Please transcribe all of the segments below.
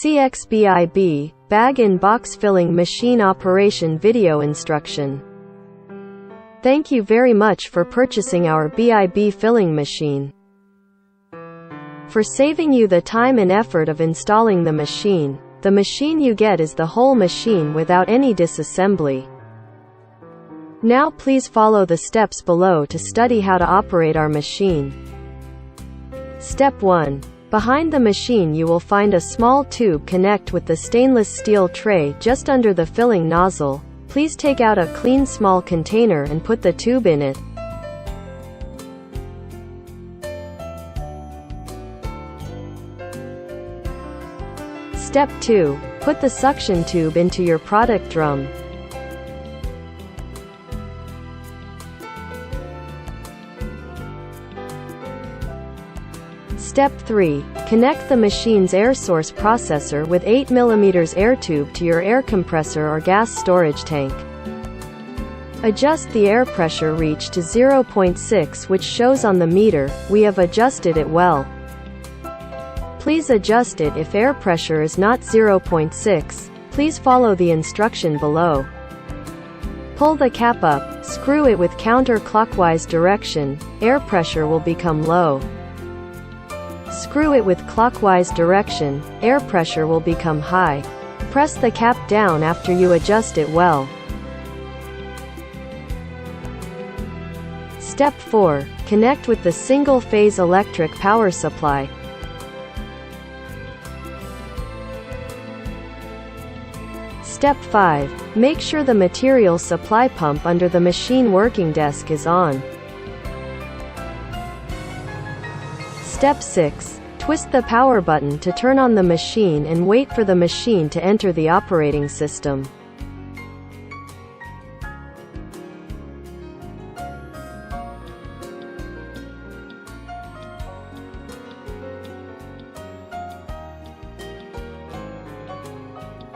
BIB, Bag-in-Box Filling Machine Operation Video Instruction. Thank you very much for purchasing our BIB filling machine. For saving you the time and effort of installing the machine you get is the whole machine without any disassembly. Now please follow the steps below to study how to operate our machine. Step 1. Behind the machine you will find a small tube connect with the stainless steel tray just under the filling nozzle. Please take out a clean small container and put the tube in it. Step 2. Put the suction tube into your product drum. Step 3. Connect the machine's air source processor with 8 mm air tube to your air compressor or gas storage tank. Adjust the air pressure reach to 0.6, which shows on the meter. We have adjusted it well. Please adjust it if air pressure is not 0.6. Please follow the instruction below. Pull the cap up, screw it with counterclockwise direction, air pressure will become low. Screw it with clockwise direction, air pressure will become high. Press the cap down after you adjust it well. Step 4. Connect with the single-phase electric power supply. Step 5. Make sure the material supply pump under the machine working desk is on. Step 6. Twist the power button to turn on the machine and wait for the machine to enter the operating system.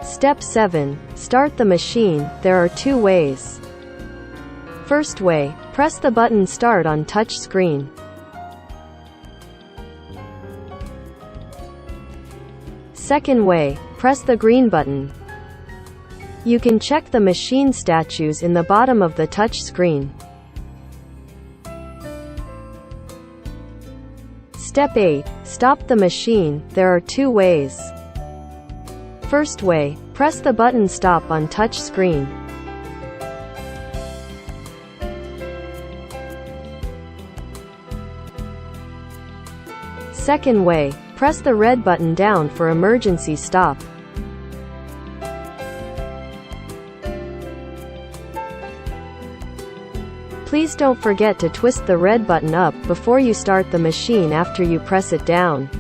Step 7. Start the machine. There are two ways. First way, press the button Start on touch screen. Second way, press the green button. You can check the machine status in the bottom of the touch screen. Step 8. Stop the machine. There are two ways. First way, press the button Stop on touch screen. Second way, press the red button down for emergency stop. Please don't forget to twist the red button up before you start the machine after you press it down.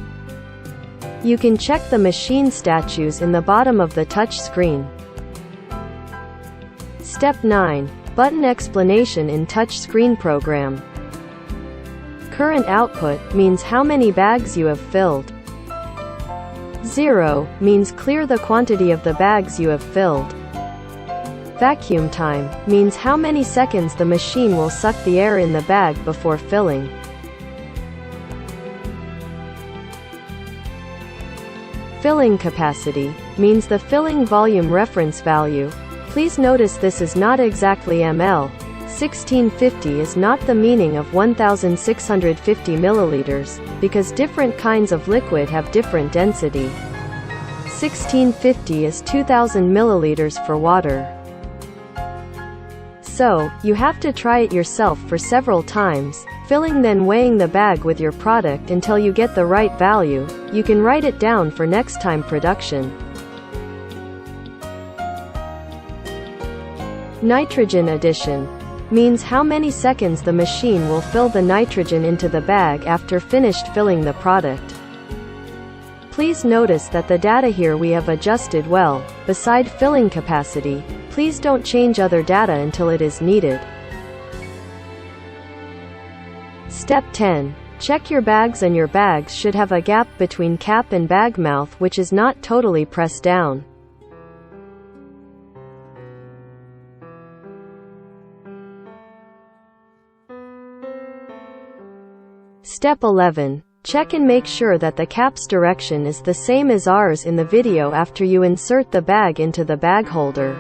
You can check the machine status in the bottom of the touch screen. Step 9. Button explanation in touch screen program. Current output means how many bags you have filled. 0 means clear the quantity of the bags you have filled. Vacuum time means how many seconds the machine will suck the air in the bag before filling. Filling capacity means the filling volume reference value. Please notice this is not exactly ml. 1650 is not the meaning of 1650 milliliters, because different kinds of liquid have different density. 1650 is 2000 milliliters for water. So, you have to try it yourself for several times, filling then weighing the bag with your product until you get the right value. You can write it down for next time production. Nitrogen addition means how many seconds the machine will fill the nitrogen into the bag after finished filling the product. Please notice that the data here we have adjusted well. Beside filling capacity, please don't change other data until it is needed. Step 10. Check your bags, and your bags should have a gap between cap and bag mouth which is not totally pressed down. Step 11. Check and make sure that the cap's direction is the same as ours in the video after you insert the bag into the bag holder.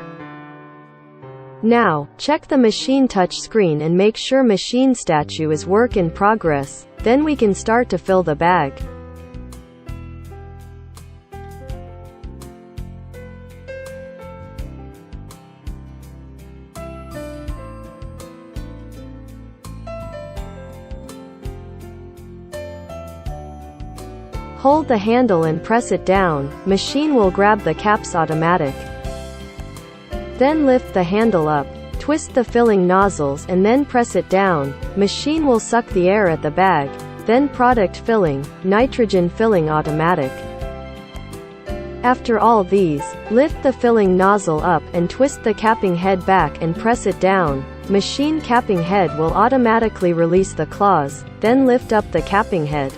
Now, check the machine touch screen and make sure machine statue is work in progress, then we can start to fill the bag. Hold the handle and press it down, machine will grab the caps automatic. Then lift the handle up, twist the filling nozzles and then press it down, machine will suck the air at the bag, then product filling, nitrogen filling automatic. After all these, lift the filling nozzle up and twist the capping head back and press it down, machine capping head will automatically release the claws, then lift up the capping head.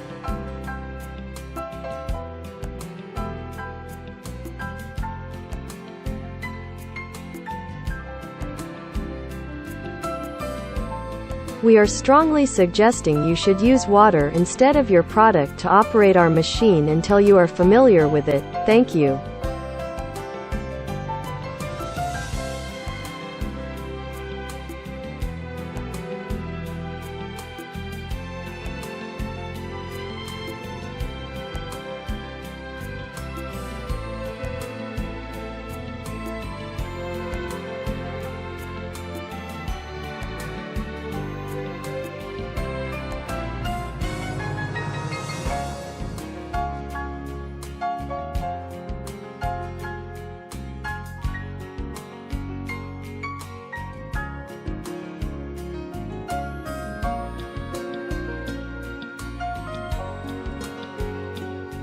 We are strongly suggesting you should use water instead of your product to operate our machine until you are familiar with it. Thank you.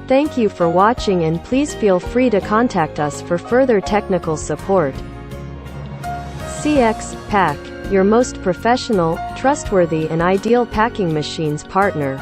Thank you for watching and please feel free to contact us for further technical support. CX Pack, your most professional, trustworthy and ideal packing machines partner.